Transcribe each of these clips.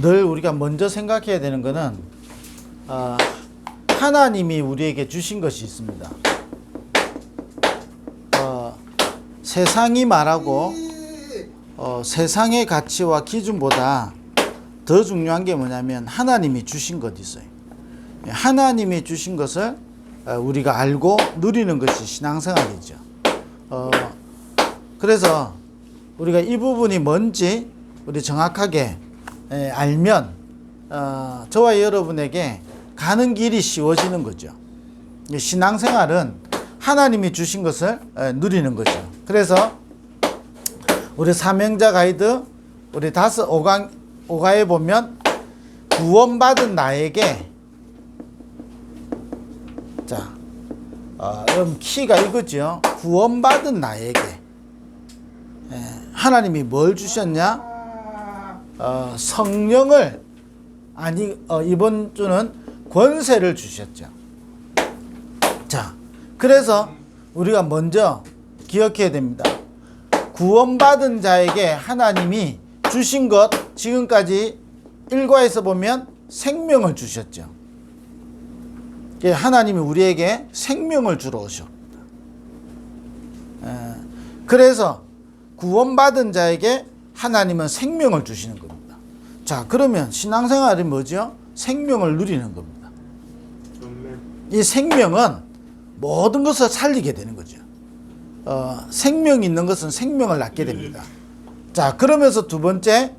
늘 우리가 먼저 생각해야 되는 것은 하나님이 우리에게 주신 것이 있습니다. 세상이 말하고 세상의 가치와 기준보다 더 중요한 게 뭐냐면 하나님이 주신 것이 있어요. 하나님이 주신 것을 우리가 알고 누리는 것이 신앙생활이죠. 그래서 우리가 이 부분이 뭔지 우리 정확하게 알면 저와 여러분에게 가는 길이 쉬워지는 거죠. 신앙생활은 하나님이 주신 것을 누리는 거죠. 그래서 우리 사명자 가이드 우리 5가에 보면 구원받은 나에게 그럼 키가 이거죠. 구원받은 나에게 하나님이 뭘 주셨냐? 성령을 이번 주는 권세를 주셨죠. 자, 그래서 우리가 먼저 기억해야 됩니다. 구원받은 자에게 하나님이 주신 것, 지금까지 1과에서 보면 생명을 주셨죠. 하나님이 우리에게 생명을 주러 오셨다. 그래서 구원받은 자에게 하나님은 생명을 주시는 겁니다. 자, 그러면 신앙생활이 뭐죠? 생명을 누리는 겁니다. 이 생명은 모든 것을 살리게 되는 거죠. 생명이 있는 것은 생명을 낳게 됩니다. 자, 그러면서 두 번째,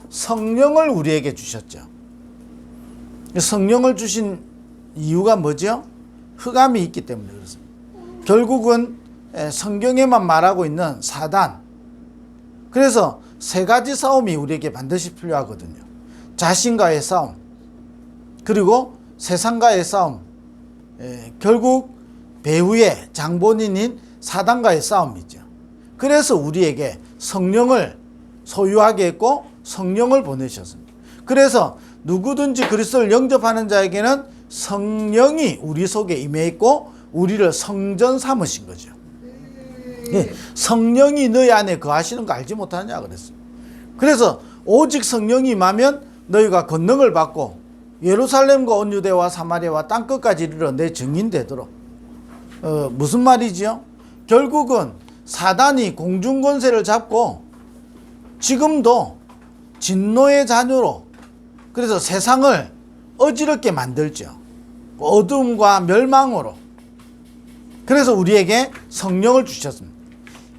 성령을 우리에게 주셨죠. 성령을 주신 이유가 뭐죠? 흑암이 있기 때문에 그렇습니다. 결국은 성경에만 말하고 있는 사단. 그래서 세 가지 싸움이 우리에게 반드시 필요하거든요. 자신과의 싸움, 그리고 세상과의 싸움, 결국 배후의 장본인인 사단과의 싸움이죠. 그래서 우리에게 성령을 소유하게 했고 성령을 보내셨습니다. 그래서 누구든지 그리스도를 영접하는 자에게는 성령이 우리 속에 임해 있고 우리를 성전 삼으신 거죠. 성령이 너희 안에 거하시는 거 알지 못하냐 그랬어요. 그래서 오직 성령이 임하면 너희가 권능을 받고 예루살렘과 온 유대와 사마리아와 땅끝까지 이르러 내 증인 되도록. 무슨 말이지요? 결국은 사단이 공중권세를 잡고 지금도 진노의 자녀로, 그래서 세상을 어지럽게 만들죠. 어둠과 멸망으로. 그래서 우리에게 성령을 주셨습니다.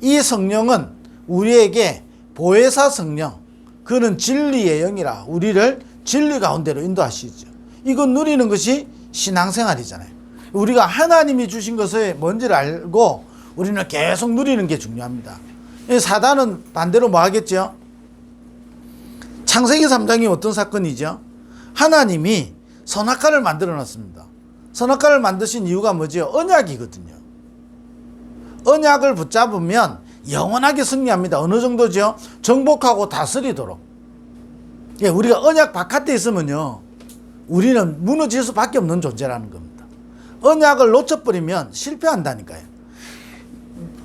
이 성령은 우리에게 보혜사 성령, 그는 진리의 영이라 우리를 진리 가운데로 인도하시죠. 이거 누리는 것이 신앙생활이잖아요. 우리가 하나님이 주신 것을 뭔지를 알고 우리는 계속 누리는 게 중요합니다. 사단은 반대로 뭐 하겠죠? 창세기 3장이 어떤 사건이죠? 하나님이 선악과를 만들어 놨습니다. 선악과를 만드신 이유가 뭐죠? 언약이거든요. 언약을 붙잡으면 영원하게 승리합니다. 어느 정도죠? 정복하고 다스리도록. 우리가 언약 바깥에 있으면요, 우리는 무너질 수밖에 없는 존재라는 겁니다. 언약을 놓쳐버리면 실패한다니까요.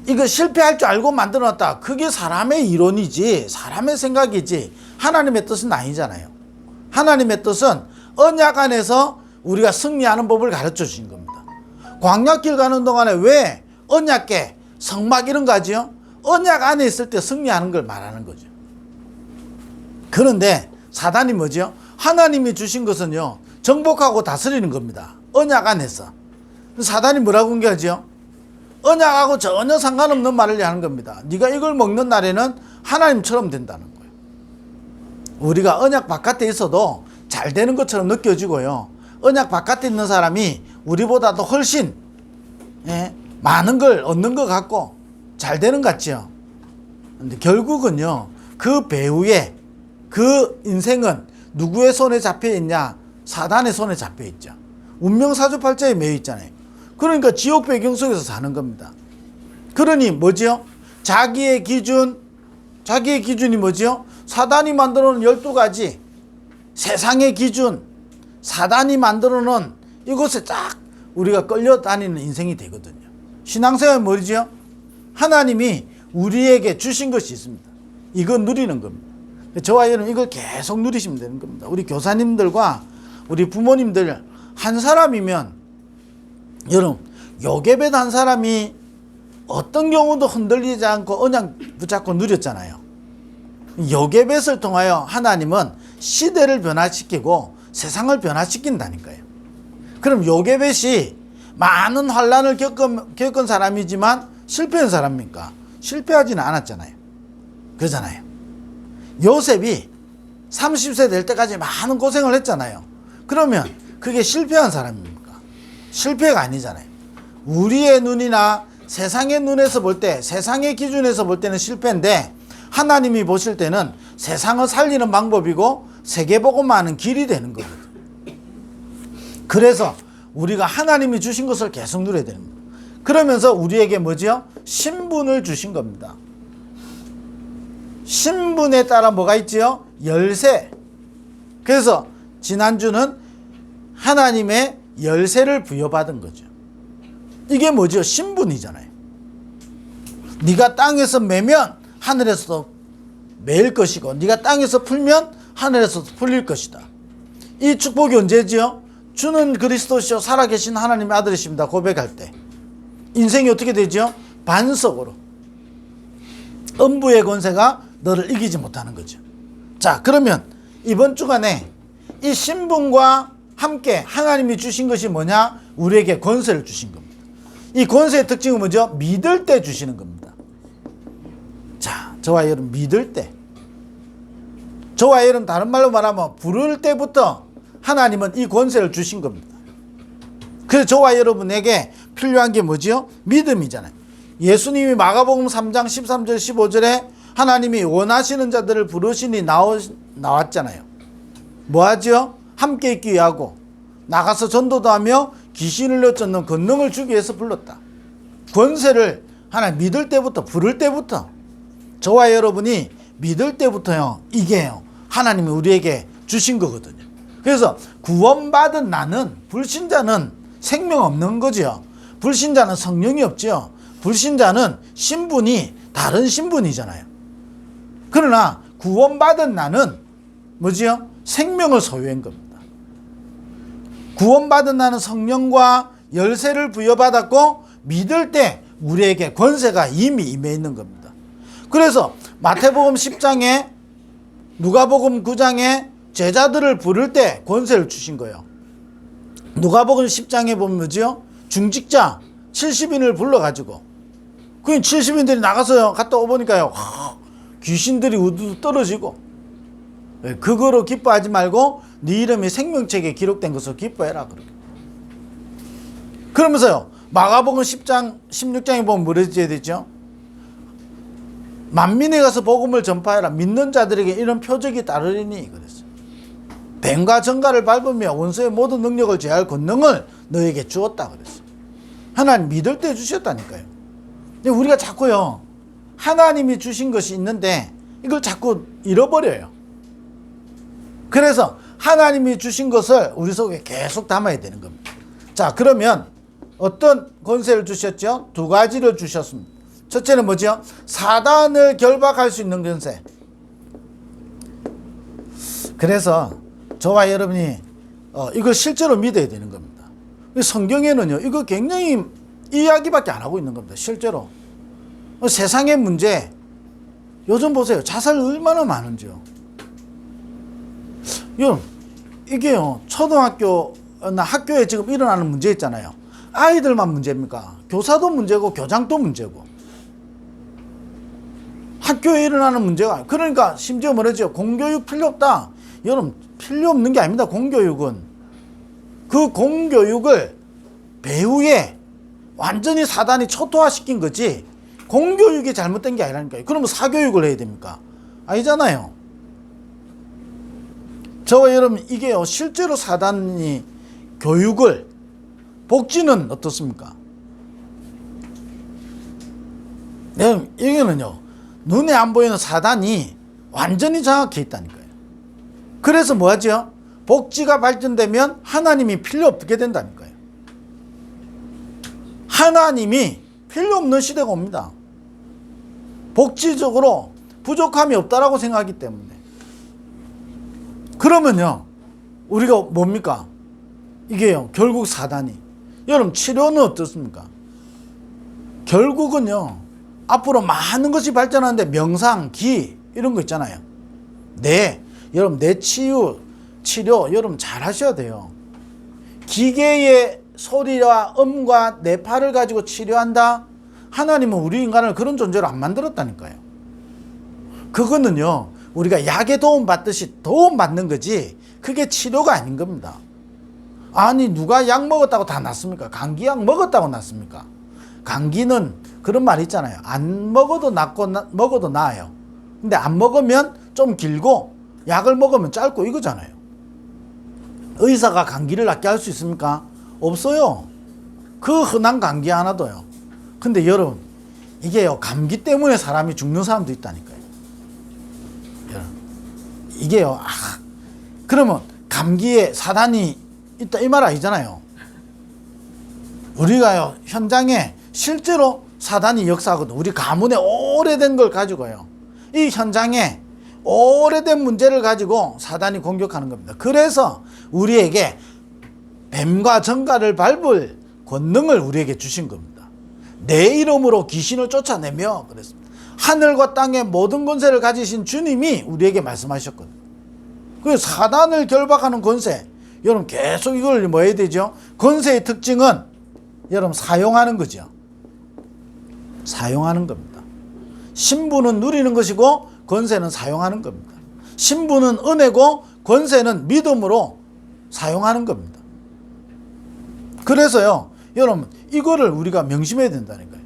이거 실패할 줄 알고 만들어놨다. 그게 사람의 이론이지, 사람의 생각이지, 하나님의 뜻은 아니잖아요. 하나님의 뜻은 언약 안에서 우리가 승리하는 법을 가르쳐 주신 겁니다. 광야길 가는 동안에 왜 언약궤, 성막 이런 거 하지요? 언약 안에 있을 때 승리하는 걸 말하는 거죠. 그런데 사단이 뭐죠? 하나님이 주신 것은요, 정복하고 다스리는 겁니다. 언약 안에서. 사단이 뭐라고 공개하죠? 언약하고 전혀 상관없는 말을 하는 겁니다. 네가 이걸 먹는 날에는 하나님처럼 된다는 거예요. 우리가 언약 바깥에 있어도 잘 되는 것처럼 느껴지고요, 언약 바깥에 있는 사람이 우리보다도 훨씬 많은 걸 얻는 것 같고 잘 되는 것 같죠. 근데 결국은요, 그 배후에 그 인생은 누구의 손에 잡혀 있냐? 사단의 손에 잡혀 있죠. 운명사주팔자에 매여 있잖아요. 그러니까 지옥 배경 속에서 사는 겁니다. 그러니 뭐죠? 자기의 기준이 뭐죠? 사단이 만들어 놓은 12가지 세상의 기준, 사단이 만들어 놓은 이곳에 딱 우리가 끌려다니는 인생이 되거든요. 신앙생활은 뭐죠? 하나님이 우리에게 주신 것이 있습니다. 이건 누리는 겁니다. 저와 여러분 이걸 계속 누리시면 되는 겁니다. 우리 교사님들과 우리 부모님들 한 사람이면 여러분 요괴벳 한 사람이 어떤 경우도 흔들리지 않고 언약 붙잡고 누렸잖아요. 요괴벳을 통하여 하나님은 시대를 변화시키고 세상을 변화시킨다니까요. 그럼 요괴벳이 많은 환란을 겪은 사람이지만 실패한 사람입니까? 실패하지는 않았잖아요. 그러잖아요. 요셉이 30세 될 때까지 많은 고생을 했잖아요. 그러면 그게 실패한 사람입니까? 실패가 아니잖아요. 우리의 눈이나 세상의 눈에서 볼 때, 세상의 기준에서 볼 때는 실패인데 하나님이 보실 때는 세상을 살리는 방법이고 세계복음화하는 길이 되는 거거든요. 그래서 우리가 하나님이 주신 것을 계속 누려야 되는 거예요. 그러면서 우리에게 뭐지요? 신분을 주신 겁니다. 신분에 따라 뭐가 있지요? 열쇠. 그래서 지난주는 하나님의 열쇠를 부여받은 거죠. 이게 뭐죠? 신분이잖아요. 네가 땅에서 매면 하늘에서도 매일 것이고 네가 땅에서 풀면 하늘에서도 풀릴 것이다. 이 축복이 언제지요? 주는 그리스도시요 살아계신 하나님의 아들이십니다 고백할 때 인생이 어떻게 되죠? 반석으로 음부의 권세가 너를 이기지 못하는 거죠. 자, 그러면 이번 주간에 이 신분과 함께 하나님이 주신 것이 뭐냐? 우리에게 권세를 주신 겁니다. 이 권세의 특징은 뭐죠? 믿을 때 주시는 겁니다. 자, 저와 여러분 믿을 때, 저와 여러분 다른 말로 말하면 부를 때부터 하나님은 이 권세를 주신 겁니다. 그래서 저와 여러분에게 필요한 게 뭐지요? 믿음이잖아요. 예수님이 마가복음 3장 13절 15절에 하나님이 원하시는 자들을 부르시니 나왔잖아요. 뭐하죠? 함께 있기 위하고 나가서 전도도 하며 귀신을 내쫓는 권능을 주기 위해서 불렀다. 권세를 하나님 믿을 때부터 부를 때부터 저와 여러분이 믿을 때부터요 이게요 하나님이 우리에게 주신 거거든요. 그래서 구원받은 나는 불신자는 생명 없는 거죠. 불신자는 성령이 없죠. 불신자는 신분이 다른 신분이잖아요. 그러나 구원받은 나는 뭐지요? 생명을 소유한 겁니다. 구원받은 나는 성령과 열쇠를 부여받았고 믿을 때 우리에게 권세가 이미 임해 있는 겁니다. 그래서 마태복음 10장에 누가복음 9장에 제자들을 부를 때 권세를 주신 거예요. 누가복음 10장에 보면 뭐지요? 중직자 70인을 불러가지고 그 70인들이 나가서요 갔다 오보니까요 귀신들이 우두두 떨어지고 그거로 기뻐하지 말고 네 이름이 생명책에 기록된 것으로 기뻐해라. 그러면서요 마가복음 10장 16장에 보면 뭐라 해야 되죠? 만민에 가서 복음을 전파해라. 믿는 자들에게 이런 표적이 따르리니 그랬어요. 뱀과 정갈을 밟으며 원수의 모든 능력을 제할 권능을 너에게 주었다 그랬어요. 하나님 믿을 때 주셨다니까요. 근데 우리가 자꾸요 하나님이 주신 것이 있는데 이걸 자꾸 잃어버려요. 그래서 하나님이 주신 것을 우리 속에 계속 담아야 되는 겁니다. 자, 그러면 어떤 권세를 주셨죠? 두 가지를 주셨습니다. 첫째는 뭐죠? 사단을 결박할 수 있는 권세. 그래서 저와 여러분이 이걸 실제로 믿어야 되는 겁니다. 성경에는요 이거 굉장히 이야기밖에 안 하고 있는 겁니다. 실제로 세상의 문제 요즘 보세요. 자살 얼마나 많은지요. 여러분 이게요 초등학교나 학교에 지금 일어나는 문제 있잖아요. 아이들만 문제입니까? 교사도 문제고 교장도 문제고 학교에 일어나는 문제가 그러니까 심지어 뭐라죠? 공교육 필요 없다. 여러분 필요 없는 게 아닙니다. 공교육은 그 공교육을 배후에 완전히 사단이 초토화시킨 거지 공교육이 잘못된 게 아니라니까요. 그러면 사교육을 해야 됩니까? 아니잖아요. 저와 여러분 이게요 실제로 사단이 교육을 복지는 어떻습니까? 여러분 이게는요 눈에 안 보이는 사단이 완전히 장악해 있다니까요. 그래서 뭐하죠? 복지가 발전되면 하나님이 필요 없게 된다니까요. 하나님이 필요 없는 시대가 옵니다. 복지적으로 부족함이 없다라고 생각하기 때문에 그러면요, 우리가 뭡니까? 이게요, 결국 사단이. 여러분, 치료는 어떻습니까? 결국은요, 앞으로 많은 것이 발전하는데 명상, 기, 이런 거 있잖아요. 여러분, 내 치료, 여러분 잘 하셔야 돼요. 기계의 소리와 음과 뇌파를 가지고 치료한다? 하나님은 우리 인간을 그런 존재로 안 만들었다니까요. 그거는요, 우리가 약에 도움받듯이 도움받는 거지, 그게 치료가 아닌 겁니다. 아니, 누가 약 먹었다고 다 낫습니까? 감기약 먹었다고 낫습니까? 감기는 그런 말 있잖아요. 안 먹어도 낫고 먹어도 나아요. 근데 안 먹으면 좀 길고 약을 먹으면 짧고 이거잖아요. 의사가 감기를 낫게 할 수 있습니까? 없어요. 그 흔한 감기 하나도요. 근데 여러분, 이게요, 감기 때문에 사람이 죽는 사람도 있다니까요. 여러분, 이게요, 그러면 감기에 사단이 있다 이 말 아니잖아요. 우리가요, 현장에 실제로 사단이 역사하거든. 우리 가문에 오래된 걸 가지고요, 이 현장에 오래된 문제를 가지고 사단이 공격하는 겁니다. 그래서 우리에게 뱀과 정갈을 밟을 권능을 우리에게 주신 겁니다. 내 이름으로 귀신을 쫓아내며 그랬습니다. 하늘과 땅의 모든 권세를 가지신 주님이 우리에게 말씀하셨거든요. 그래서 사단을 결박하는 권세, 여러분 계속 이걸 뭐 해야 되죠? 권세의 특징은 여러분 사용하는 거죠. 사용하는 겁니다. 신부는 누리는 것이고 권세는 사용하는 겁니다. 신부는 은혜고 권세는 믿음으로 사용하는 겁니다. 그래서요, 여러분 이거를 우리가 명심해야 된다니까요.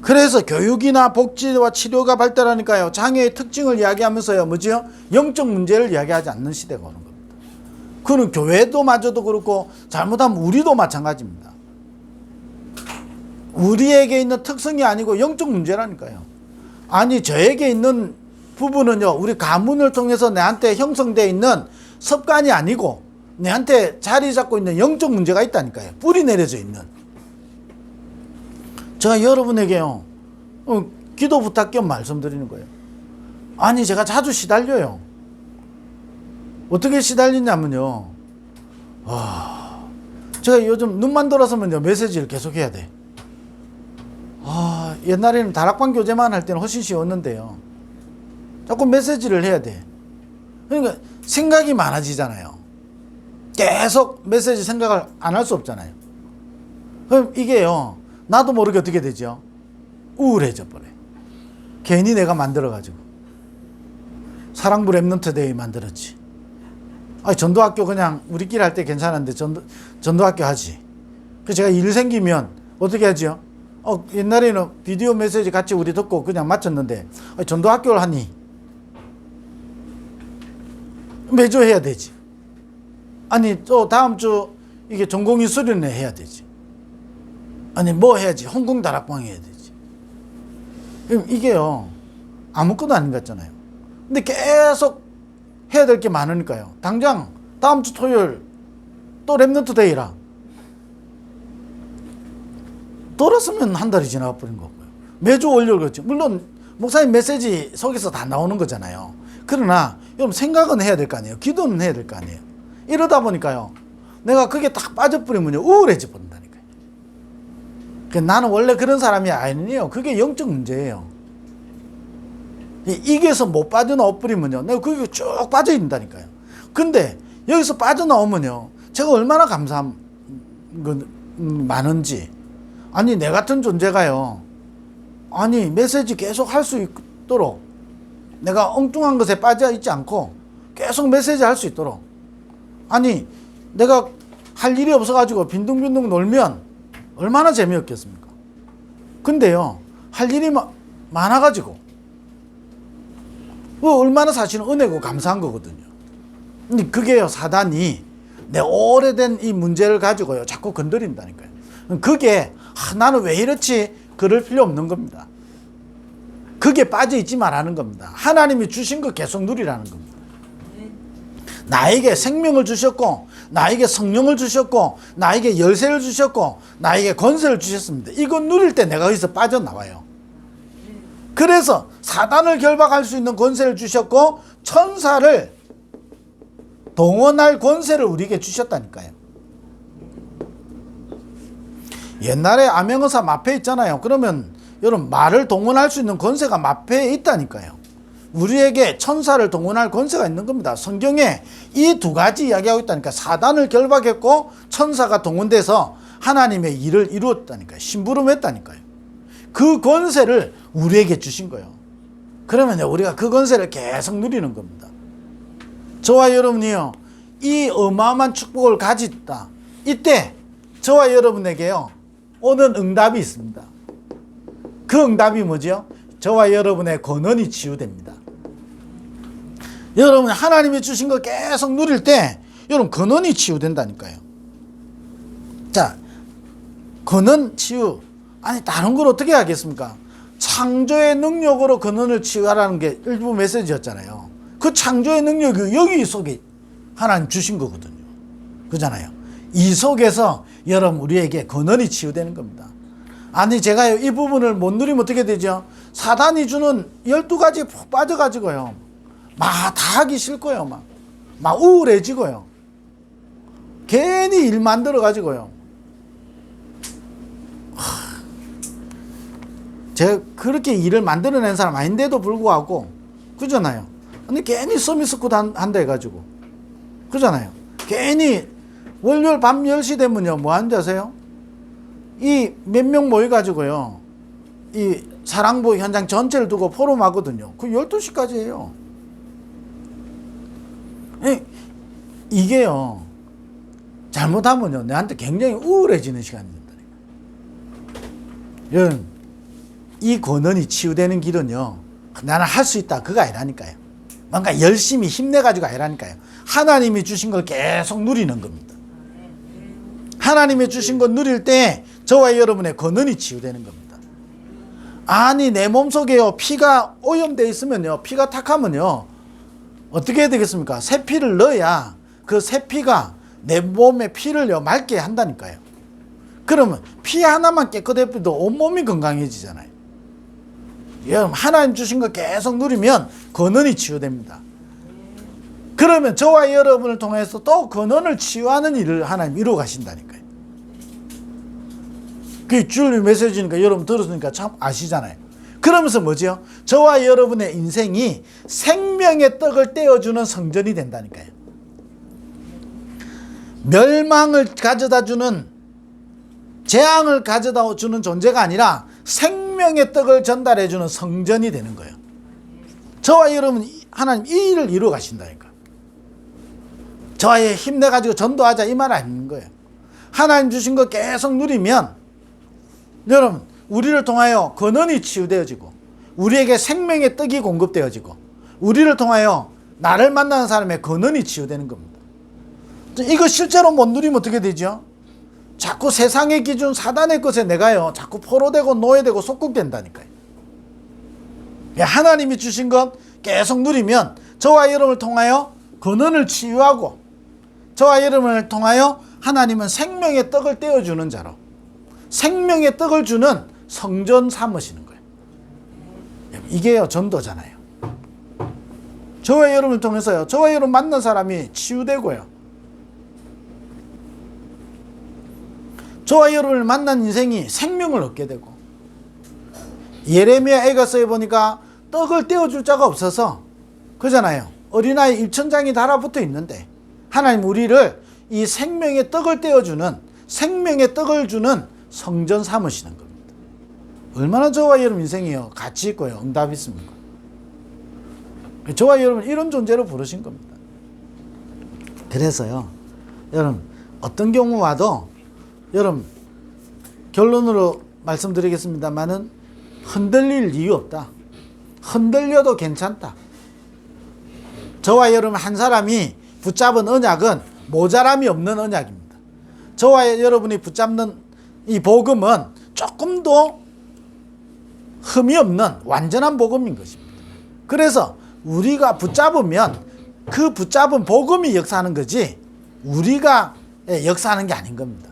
그래서 교육이나 복지와 치료가 발달하니까요, 장애의 특징을 이야기하면서요, 뭐지요? 영적 문제를 이야기하지 않는 시대가 오는 겁니다. 그는 교회도 마저도 그렇고 잘못하면 우리도 마찬가지입니다. 우리에게 있는 특성이 아니고 영적 문제라니까요. 아니, 저에게 있는 부분은요, 우리 가문을 통해서 내한테 형성되어 있는 습관이 아니고 내한테 자리 잡고 있는 영적 문제가 있다니까요. 뿌리 내려져 있는. 제가 여러분에게요, 기도 부탁 겸 말씀드리는 거예요. 아니, 제가 자주 시달려요. 어떻게 시달리냐면요, 제가 요즘 눈만 돌아서면요, 메시지를 계속 해야 돼. 옛날에는 다락방 교제만 할 때는 훨씬 쉬웠는데요, 자꾸 메시지를 해야 돼. 그러니까 생각이 많아지잖아요. 계속 메시지 생각을 안 할 수 없잖아요. 그럼 이게요, 나도 모르게 어떻게 되죠? 우울해져 버려. 괜히 내가 만들어가지고. 사랑부 랩넌트 데이 만들었지. 전도학교 그냥 우리끼리 할 때 괜찮은데 전도학교 하지. 그래서 제가 일 생기면 어떻게 하죠? 옛날에는 비디오 메시지 같이 우리 듣고 그냥 마쳤는데, 전도학교를 하니 매주 해야 되지. 아니, 또 다음 주 이게 전공의 수련회 해야 되지. 아니, 뭐 해야지? 홍콩 다락방 해야 되지. 그럼 이게요, 아무것도 아닌 것 같잖아요. 근데 계속 해야 될 게 많으니까요. 당장 다음 주 토요일 또 랩넌트 데이라. 돌았으면 한 달이 지나가 버린 거고요. 매주 월요일 그렇죠. 물론 목사님 메시지 속에서 다 나오는 거잖아요. 그러나 여러분 생각은 해야 될 거 아니에요. 기도는 해야 될 거 아니에요. 이러다 보니까요, 내가 그게 딱 빠져버리면요, 우울해져 버린다니까요. 나는 원래 그런 사람이 아니에요. 그게 영적 문제예요. 이게서 못 빠져나와버리면요, 내가 그게 쭉 빠져있는다니까요. 근데 여기서 빠져나오면요, 제가 얼마나 감사한 많은지. 아니, 내 같은 존재가요, 아니 메시지 계속 할 수 있도록, 내가 엉뚱한 것에 빠져 있지 않고 계속 메시지 할 수 있도록. 아니, 내가 할 일이 없어가지고 빈둥빈둥 놀면 얼마나 재미없겠습니까? 근데요, 할 일이 많아가지고 얼마나 사실은 은혜고 감사한 거거든요. 근데 그게요, 사단이 내 오래된 이 문제를 가지고요, 자꾸 건드린다니까요. 그게 나는 왜 이렇지? 그럴 필요 없는 겁니다. 그게 빠져있지 말라는 겁니다. 하나님이 주신 거 계속 누리라는 겁니다. 나에게 생명을 주셨고, 나에게 성령을 주셨고, 나에게 열쇠를 주셨고, 나에게 권세를 주셨습니다. 이거 누릴 때 내가 여기서 빠져나와요. 그래서 사단을 결박할 수 있는 권세를 주셨고, 천사를 동원할 권세를 우리에게 주셨다니까요. 옛날에 암행어사 마패 있잖아요. 그러면 여러분 말을 동원할 수 있는 권세가 마패에 있다니까요. 우리에게 천사를 동원할 권세가 있는 겁니다. 성경에 이 두 가지 이야기하고 있다니까. 사단을 결박했고 천사가 동원돼서 하나님의 일을 이루었다니까요. 심부름했다니까요. 그 권세를 우리에게 주신 거예요. 그러면 우리가 그 권세를 계속 누리는 겁니다. 저와 여러분이요, 이 어마어마한 축복을 가졌다. 이때 저와 여러분에게요 오는 응답이 있습니다. 그 응답이 뭐죠? 저와 여러분의 권한이 치유됩니다. 여러분 하나님이 주신 거 계속 누릴 때 여러분 권한이 치유된다니까요. 자, 권한 치유, 아니 다른 걸 어떻게 하겠습니까? 창조의 능력으로 권한을 치유하라는 게 일부 메시지였잖아요. 그 창조의 능력이 여기 속에 하나님 주신 거거든요. 그잖아요. 이 속에서 여러분 우리에게 권한이 치유되는 겁니다. 아니 제가 이 부분을 못 누리면 어떻게 되죠? 사단이 주는 12가지에 푹 빠져가지고요 막 다 하기 싫고요, 막 우울해지고요, 괜히 일 만들어가지고요. 제가 그렇게 일을 만들어낸 사람 아닌데도 불구하고, 그잖아요. 근데 괜히 서비스굿 한다 해가지고, 그잖아요. 괜히 월요일 밤 10시 되면요 뭐 하는지 아세요? 이 몇 명 모여가지고요 이 사랑부 현장 전체를 두고 포럼하거든요. 그 12시까지 해요. 이게요 잘못하면요 내한테 굉장히 우울해지는 시간이 된다니까. 여러분 이 권한이 치유되는 길은요 나는 할 수 있다 그거 아니라니까요. 뭔가 열심히 힘내가지고 아니라니까요. 하나님이 주신 걸 계속 누리는 겁니다. 하나님이 주신 거 누릴 때 저와 여러분의 권한이 치유되는 겁니다. 아니 내 몸속에요 피가 오염되어 있으면요, 피가 탁하면요 어떻게 해야 되겠습니까? 새 피를 넣어야 그 새 피가 내 몸의 피를요 맑게 한다니까요. 그러면 피 하나만 깨끗해도 온몸이 건강해지잖아요. 여러분 하나님 주신 거 계속 누리면 권한이 치유됩니다. 그러면 저와 여러분을 통해서 또 권한을 치유하는 일을 하나님 이루어 가신다니까요. 그게 주일 메시지니까 여러분 들었으니까 참 아시잖아요. 그러면서 뭐죠? 저와 여러분의 인생이 생명의 떡을 떼어주는 성전이 된다니까요. 멸망을 가져다 주는, 재앙을 가져다 주는 존재가 아니라 생명의 떡을 전달해 주는 성전이 되는 거예요. 저와 여러분 하나님 이 일을 이루어 가신다니까. 저와 힘내가지고 전도하자 이 말 아닌 거예요. 하나님 주신 거 계속 누리면 여러분 우리를 통하여 권한이 치유되어지고 우리에게 생명의 떡이 공급되어지고 우리를 통하여 나를 만나는 사람의 권한이 치유되는 겁니다. 이거 실제로 못 누리면 어떻게 되죠? 자꾸 세상의 기준 사단의 것에 내가요 자꾸 포로되고 노예되고 속국된다니까요. 하나님이 주신 것 계속 누리면 저와 여러분을 통하여 권한을 치유하고 저와 여러분을 통하여 하나님은 생명의 떡을 떼어주는 자로 생명의 떡을 주는 성전 삼으시는 거예요. 이게요 전도잖아요. 저와 여러분을 통해서요 저와 여러분 만난 사람이 치유되고요 저와 여러분을 만난 인생이 생명을 얻게 되고, 예레미야 에가서에 보니까 떡을 떼어줄 자가 없어서 그잖아요. 어린아이 입천장이 달아붙어 있는데 하나님 우리를 이 생명의 떡을 떼어주는 생명의 떡을 주는 성전 삼으시는 겁니다. 얼마나 저와 여러분 인생이요 가치 있고요 응답이 있습니까? 저와 여러분 이런 존재로 부르신 겁니다. 그래서요 여러분 어떤 경우 와도 여러분 결론으로 말씀드리겠습니다만은 흔들릴 이유 없다. 흔들려도 괜찮다. 저와 여러분 한 사람이 붙잡은 언약은 모자람이 없는 언약입니다. 저와 여러분이 붙잡는 이 복음은 조금도 흠이 없는 완전한 복음인 것입니다. 그래서 우리가 붙잡으면 그 붙잡은 복음이 역사하는 거지 우리가 역사하는 게 아닌 겁니다.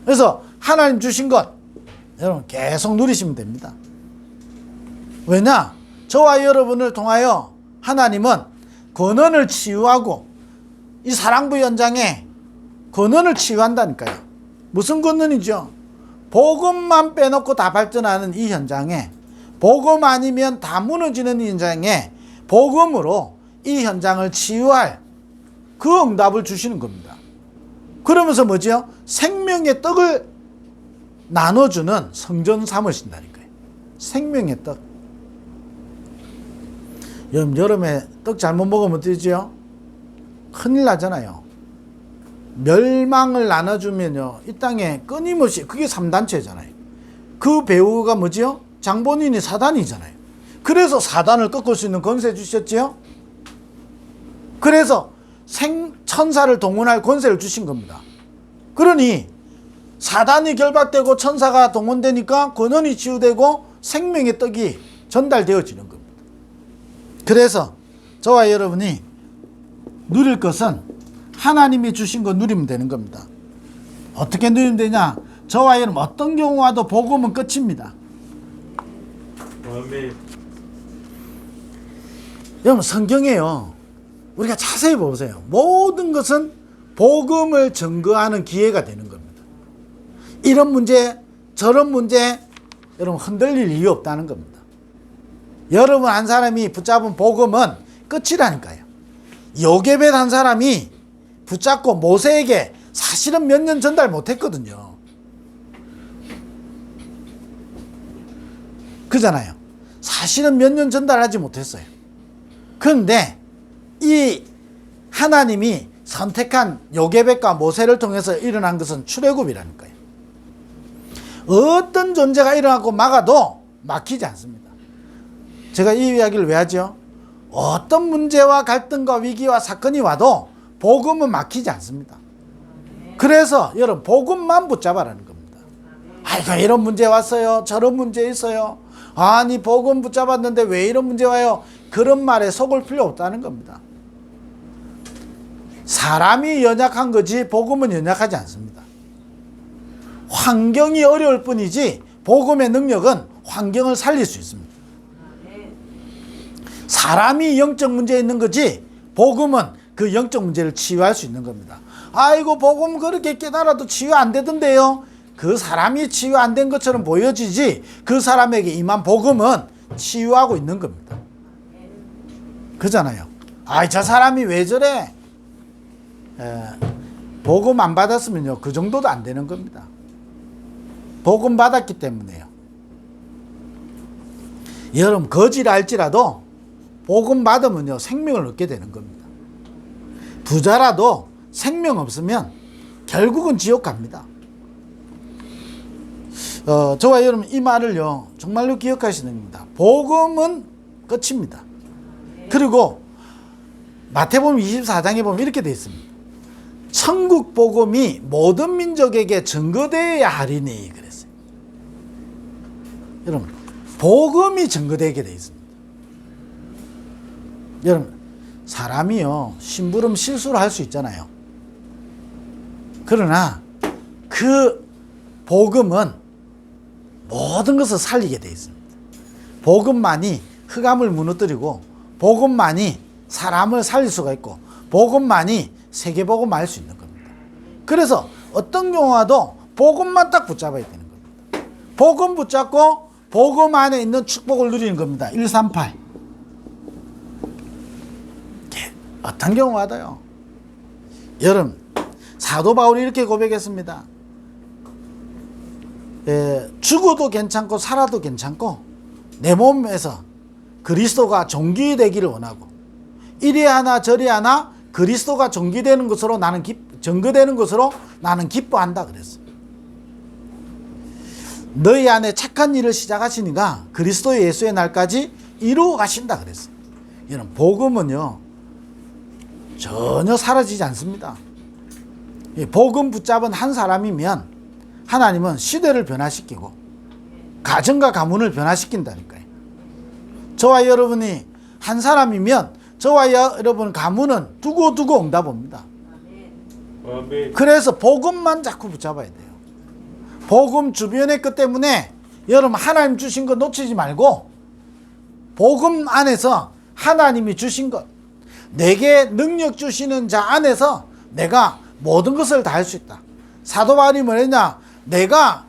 그래서 하나님 주신 것 여러분 계속 누리시면 됩니다. 왜냐? 저와 여러분을 통하여 하나님은 권한을 치유하고 이 사랑부 현장에 근원을 치유한다니까요. 무슨 근원이죠? 복음만 빼놓고 다 발전하는 이 현장에, 복음 아니면 다 무너지는 이 현장에 복음으로 이 현장을 치유할 그 응답을 주시는 겁니다. 그러면서 뭐죠? 생명의 떡을 나눠주는 성전 삼으신다니까요. 생명의 떡. 여름에 떡 잘못 먹으면 어떻죠? 큰일 나잖아요. 멸망을 나눠주면요, 이 땅에 끊임없이, 그게 3단체잖아요. 그 배우가 뭐지요? 장본인이 사단이잖아요. 그래서 사단을 꺾을 수 있는 권세 주셨지요? 그래서 천사를 동원할 권세를 주신 겁니다. 그러니 사단이 결박되고 천사가 동원되니까 권원이 치유되고 생명의 떡이 전달되어지는 겁니다. 그래서 저와 여러분이 누릴 것은 하나님이 주신 거 누리면 되는 겁니다. 어떻게 누리면 되냐? 저와 여러분 어떤 경우 와도 복음은 끝입니다. 아멘. 여러분 성경에요, 우리가 자세히 보세요. 모든 것은 복음을 증거하는 기회가 되는 겁니다. 이런 문제 저런 문제 여러분 흔들릴 이유 없다는 겁니다. 여러분 한 사람이 붙잡은 복음은 끝이라니까요. 요게벳 한 사람이 붙잡고 모세에게 사실은 몇 년 전달 못했거든요. 그잖아요. 사실은 몇 년 전달하지 못했어요. 그런데 이 하나님이 선택한 요게벳과 모세를 통해서 일어난 것은 출애굽이라니까요. 어떤 존재가 일어나고 막아도 막히지 않습니다. 제가 이 이야기를 왜 하죠? 어떤 문제와 갈등과 위기와 사건이 와도 복음은 막히지 않습니다. 그래서 여러분 복음만 붙잡아라는 겁니다. 아이고 이런 문제 왔어요. 저런 문제 있어요. 아니 복음 붙잡았는데 왜 이런 문제 와요? 그런 말에 속을 필요 없다는 겁니다. 사람이 연약한 거지 복음은 연약하지 않습니다. 환경이 어려울 뿐이지 복음의 능력은 환경을 살릴 수 있습니다. 사람이 영적 문제에 있는 거지 복음은 그 영적 문제를 치유할 수 있는 겁니다. 아이고 복음 그렇게 깨달아도 치유 안 되던데요. 그 사람이 치유 안 된 것처럼 보여지지 그 사람에게 임한 복음은 치유하고 있는 겁니다. 그잖아요. 아이 저 사람이 왜 저래? 복음 안 받았으면요 그 정도도 안 되는 겁니다. 복음 받았기 때문에요. 여러분 거지를 알지라도 복음 받으면요 생명을 얻게 되는 겁니다. 부자라도 생명 없으면 결국은 지옥 갑니다. 저와 여러분 이 말을요 정말로 기억하시는 겁니다. 복음은 끝입니다. 그리고 마태복음 24장에 보면 이렇게 되어 있습니다. 천국 복음이 모든 민족에게 증거되어야 하리니 그랬어요. 여러분 복음이 증거되게 되어 있습니다. 여러분 사람이요 심부름 실수를 할 수 있잖아요. 그러나 그 복음은 모든 것을 살리게 되어 있습니다. 복음만이 흑암을 무너뜨리고 복음만이 사람을 살릴 수가 있고 복음만이 세계복음을 알 수 있는 겁니다. 그래서 어떤 경우와도 복음만 딱 붙잡아야 되는 겁니다. 복음 붙잡고 복음 안에 있는 축복을 누리는 겁니다. 138 어떤 경우와도요. 여러분 사도 바울이 이렇게 고백했습니다. 죽어도 괜찮고 살아도 괜찮고 내 몸에서 그리스도가 존귀되기를 원하고 이리 하나 저리 하나 그리스도가 존귀되는 것으로 나는 증거되는 것으로 나는 기뻐한다 그랬어요. 너희 안에 착한 일을 시작하시니까 그리스도 예수의 날까지 이루어 가신다 그랬어요. 여러분 복음은요 전혀 사라지지 않습니다. 복음 붙잡은 한 사람이면 하나님은 시대를 변화시키고 가정과 가문을 변화시킨다니까요. 저와 여러분이 한 사람이면 저와 여러분 가문은 두고두고 응답합니다. 그래서 복음만 자꾸 붙잡아야 돼요. 복음 주변의 것 때문에 여러분 하나님 주신 거 놓치지 말고 복음 안에서 하나님이 주신 것 내게 능력 주시는 자 안에서 내가 모든 것을 다 할 수 있다. 사도 바울이 뭐랬냐? 내가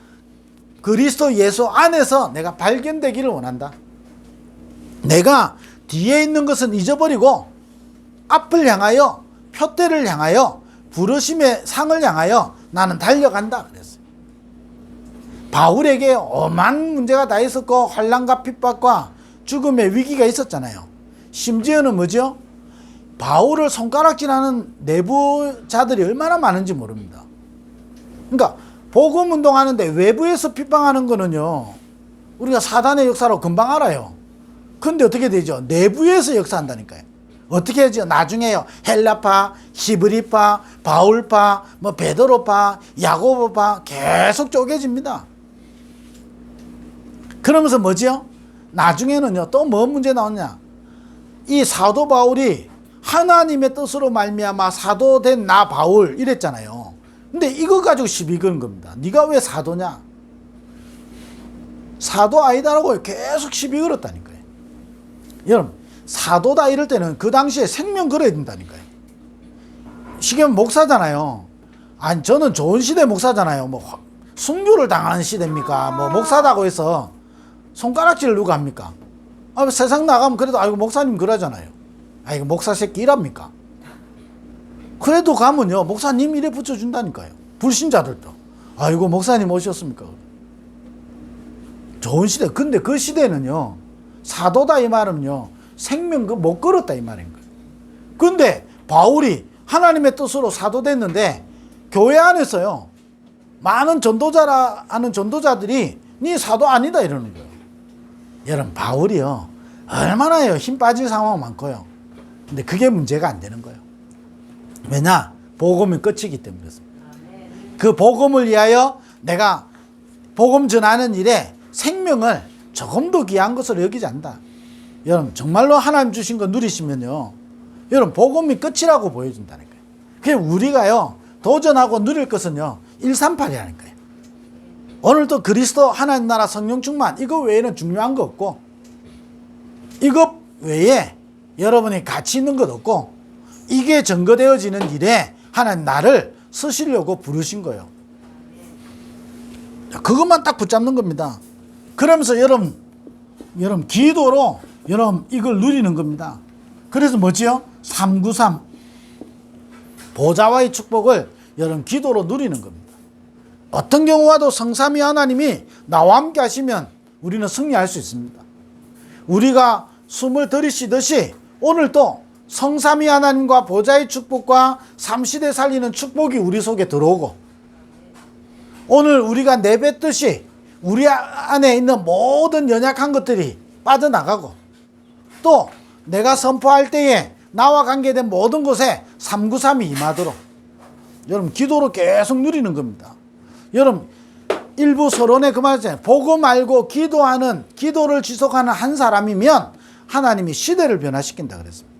그리스도 예수 안에서 내가 발견되기를 원한다. 내가 뒤에 있는 것은 잊어버리고 앞을 향하여, 표대를 향하여, 부르심의 상을 향하여 나는 달려간다 그랬어요. 바울에게 엄한 문제가 다 있었고 환난과 핍박과 죽음의 위기가 있었잖아요. 심지어는 뭐죠? 바울을 손가락질하는 내부자들이 얼마나 많은지 모릅니다. 그러니까 복음 운동하는데 외부에서 핍박하는 거는요, 우리가 사단의 역사로 금방 알아요. 근데 어떻게 되죠? 내부에서 역사한다니까요. 어떻게 하죠? 나중에요, 헬라파, 히브리파, 바울파, 뭐 베드로파, 야고보파 계속 쪼개집니다. 그러면서 뭐지요? 나중에는요, 또 뭐 문제 나오냐? 이 사도 바울이 하나님의 뜻으로 말미암아 사도된 나 바울 이랬잖아요. 근데 이거 가지고 시비 거는 겁니다. 네가 왜 사도냐? 사도 아니다라고 계속 시비 걸었다니까요. 여러분, 사도다 이럴 때는 그 당시에 생명 걸어야 된다니까요. 시계면 목사잖아요. 아니, 저는 좋은 시대 목사잖아요. 뭐 순교를 당하는 시대입니까? 뭐 목사다고 해서 손가락질을 누가 합니까? 아, 세상 나가면 그래도 아이고 목사님 그러잖아요. 아이고 목사 새끼 이랍니까? 그래도 가면요, 목사님 이래 붙여준다니까요. 불신자들도 아이고 목사님 오셨습니까? 좋은 시대. 근데 그 시대는요, 사도다 이 말은요, 생명 못 걸었다 이 말인 거예요. 근데 바울이 하나님의 뜻으로 사도됐는데 교회 안에서요, 많은 전도자라 하는 전도자들이 네 사도 아니다 이러는 거예요. 여러분, 바울이요, 얼마나요 힘 빠진 상황 많고요. 근데 그게 문제가 안 되는 거예요. 왜냐? 복음이 끝이기 때문에 그렇습니다. 그 복음을 위하여 내가 복음 전하는 일에 생명을 조금 더 귀한 것으로 여기지 않는다. 여러분, 정말로 하나님 주신 거 누리시면요, 여러분 복음이 끝이라고 보여준다니까요. 그게 우리가요 도전하고 누릴 것은요 138이라는 거예요. 오늘도 그리스도 하나님 나라 성령 충만, 이거 외에는 중요한 거 없고, 이것 외에 여러분이 가치 있는 것 없고, 이게 증거되어지는 일에 하나님 나를 쓰시려고 부르신 거예요. 그것만 딱 붙잡는 겁니다. 그러면서 여러분 기도로 여러분 이걸 누리는 겁니다. 그래서 뭐지요? 393 보좌와의 축복을 여러분 기도로 누리는 겁니다. 어떤 경우와도 성삼위 하나님이 나와 함께 하시면 우리는 승리할 수 있습니다. 우리가 숨을 들이쉬듯이 오늘도 성삼위 하나님과 보좌의 축복과 삼시대 살리는 축복이 우리 속에 들어오고, 오늘 우리가 내뱉듯이 우리 안에 있는 모든 연약한 것들이 빠져나가고, 또 내가 선포할 때에 나와 관계된 모든 것에 393이 임하도록 여러분 기도로 계속 누리는 겁니다. 여러분, 일부 서론에 그 말이잖아요. 복음 알고 기도하는, 기도를 지속하는 한 사람이면 하나님이 시대를 변화시킨다 그랬습니다.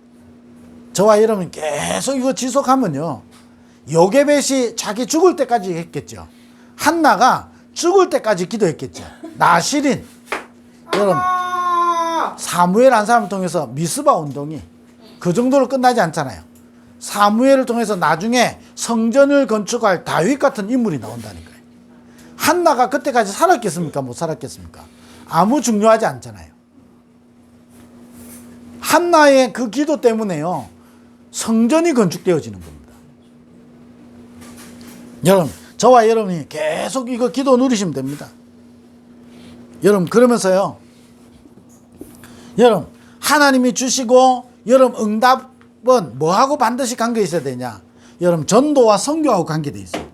저와 여러분 계속 이거 지속하면요, 요게벳이 자기 죽을 때까지 했겠죠. 한나가 죽을 때까지 기도했겠죠. 나실인, 여러분 사무엘 한 사람을 통해서 미스바 운동이 그 정도로 끝나지 않잖아요. 사무엘을 통해서 나중에 성전을 건축할 다윗 같은 인물이 나온다니까요. 한나가 그때까지 살았겠습니까? 못 살았겠습니까? 아무 중요하지 않잖아요. 한나의 그 기도 때문에요, 성전이 건축되어지는 겁니다. 여러분, 저와 여러분이 계속 이거 기도 누리시면 됩니다. 여러분, 그러면서요, 여러분 하나님이 주시고 여러분 응답은 뭐하고 반드시 관계 있어야 되냐? 여러분 전도와 선교하고 관계되어 있어요.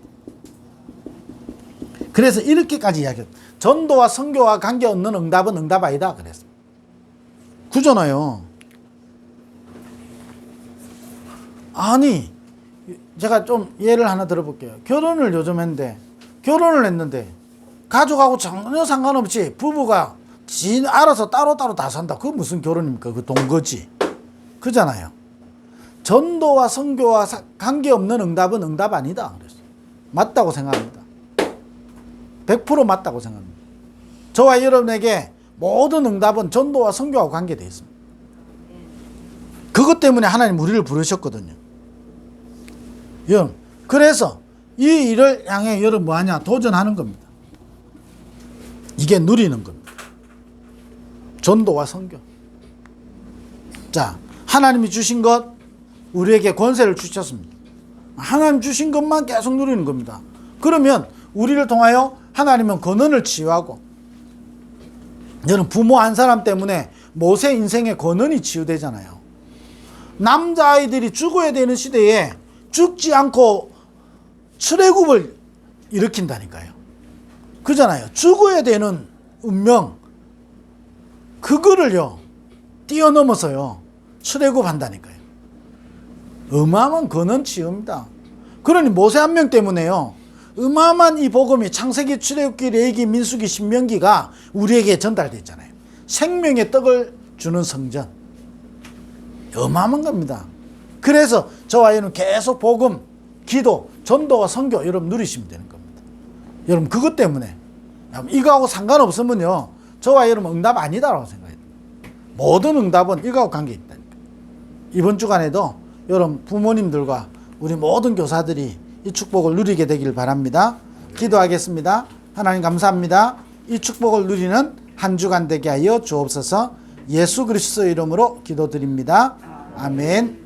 그래서 이렇게까지 이야기해요. 전도와 선교와 관계없는 응답은 응답 아니다 그랬어요. 그잖아요. 아니, 제가 좀 예를 하나 들어볼게요. 결혼을 요즘 했는데, 결혼을 했는데 가족하고 전혀 상관없이 부부가 지 알아서 따로따로 다 산다. 그게 무슨 결혼입니까? 그 동거지. 그잖아요. 전도와 선교와 관계없는 응답은 응답 아니다 그랬어요. 맞다고 생각합니다. 100% 맞다고 생각합니다. 저와 여러분에게 모든 응답은 전도와 선교하고 관계되어 있습니다. 그것 때문에 하나님 우리를 부르셨거든요. 여러분, 그래서 이 일을 향해 여러분 뭐하냐? 도전하는 겁니다. 이게 누리는 겁니다. 전도와 선교. 자, 하나님이 주신 것, 우리에게 권세를 주셨습니다. 하나님 주신 것만 계속 누리는 겁니다. 그러면 우리를 통하여 하나님은 권한을 치유하고, 여러분 부모 한 사람 때문에 모세 인생의 권한이 치유되잖아요. 남자아이들이 죽어야 되는 시대에 죽지 않고 출애굽을 일으킨다니까요. 그잖아요. 죽어야 되는 운명, 그거를요 뛰어넘어서요 출애굽한다니까요. 어마어마한 권한 치유입니다. 그러니 모세 한 명 때문에요 어마어마한 이 복음이 창세기, 출애굽기, 레위기, 민수기, 신명기가 우리에게 전달됐잖아요. 생명의 떡을 주는 성전, 어마어마한 겁니다. 그래서 저와 여러분 계속 복음, 기도, 전도와 선교 여러분 누리시면 되는 겁니다. 여러분 그것 때문에 이거하고 상관없으면요 저와 여러분 응답 아니다라고 생각해요. 모든 응답은 이거하고 관계 있다니까. 이번 주간에도 여러분 부모님들과 우리 모든 교사들이 이 축복을 누리게 되길 바랍니다. 기도하겠습니다. 하나님 감사합니다. 이 축복을 누리는 한 주간 되게 하여 주옵소서. 예수 그리스도 이름으로 기도드립니다. 아멘.